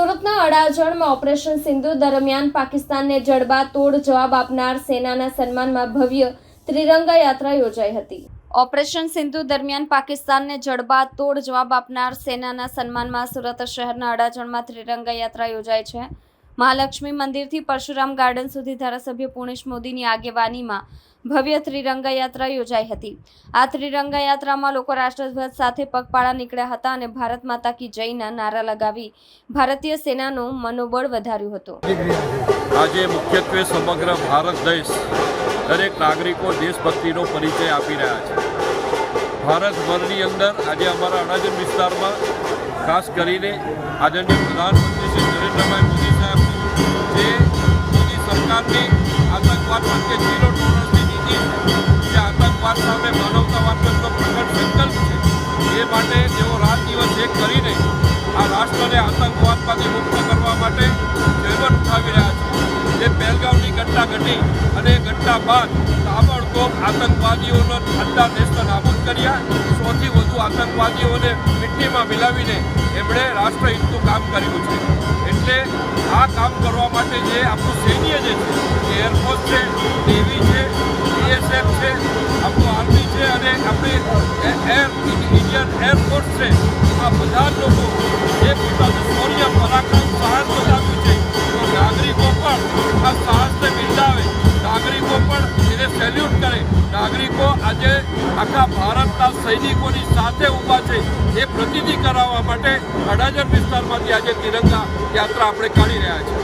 સુરતના અડાજણમાં ઓપરેશન સિંદૂર દરમિયાન પાકિસ્તાનને જડબાતોડ જવાબ આપનાર સેનાના સન્માનમાં ભવ્ય ત્રિરંગા યાત્રા યોજાઈ હતી। ઓપરેશન સિંદૂર દરમિયાન પાકિસ્તાનને જડબાતોડ જવાબ આપનાર સેનાના સન્માનમાં સુરત શહેરના અડાજણમાં ત્રિરંગા યાત્રા યોજાઈ છે। મહાલક્ષ્મી મંદિરથી પરશુરામ ગાર્ડન સુધી ધારાસભ્ય પુણેશ મોદીની આગેવાનીમાં ભવ્ય ત્રિરંગા યાત્રા યોજાઈ હતી। આ ત્રિરંગા યાત્રામાં લોકો રાષ્ટ્રધ્વજ સાથે પગપાળા નીકળ્યા હતા અને ભારત માતા કી જયના નારા લગાવી ભારતીય સેનાનું મનોબળ વધાર્યું હતું। આજે મુખ્યત્વે સમગ્ર ભારત દેશ દરેક નાગરિકો દેશભક્તિનો પરિચય આપી રહ્યા છે। ભારતભરની અંદર આજે અમારા અડાજણ વિસ્તારમાં ખાસ કરીને આદરણીય પ્રધાનમંત્રી શ્રી નરેન્દ્રભાઈ મોદી સાહેબ જે મોદી સરકારની આતંકવાદ પ્રત્યે ઝીરો ટોલરન્સની નીતિ છે, જે આતંકવાદ સામે માનવતાવાદનો પ્રગટ સંકલ્પ છે, એ માટે તેઓ રાત દિવસ એક કરીને આ રાષ્ટ્રને આતંકવાદમાંથી મુક્ત કરવા માટે જહેમત ઉઠાવી રહ્યા છે। જે પહેલગામની ઘટના ઘટી અને ઘટના બાદ તાબડતોબ આતંકવાદીઓનો આખા દેશને નાબૂદ કર્યા। 100થી વધુ આતંકવાદીઓને મિટ્ટીમાં મિલાવીને એમણે રાષ્ટ્રહિતનું કામ કર્યું છે। એટલે આ કામ કરવા માટે જે આપણું સૈન્ય જે છે, એરફોર્સ છે, નેવી છે, બીએસએફ છે, આપણું આર્મી છે અને આપણી ઇન્ડિયન એરફોર્સ છે, આ બધા જ લોકો જે પોતાનું શૌર્ય પરાક્રમ સાહસ બતાવ્યું છે, તો નાગરિકો પણ આ સાહસને બિરદાવે, નાગરિકો પણ એને સેલ્યુટ કરે। નાગરિકો આજે આખા ભારતના સૈનિકોની સાથે ઊભા છે એ પ્રતિનિધિ કરાવવા માટે અડાજણ વિસ્તારમાંથી આજે તિરંગા યાત્રા આપણે કાઢી રહ્યા છીએ।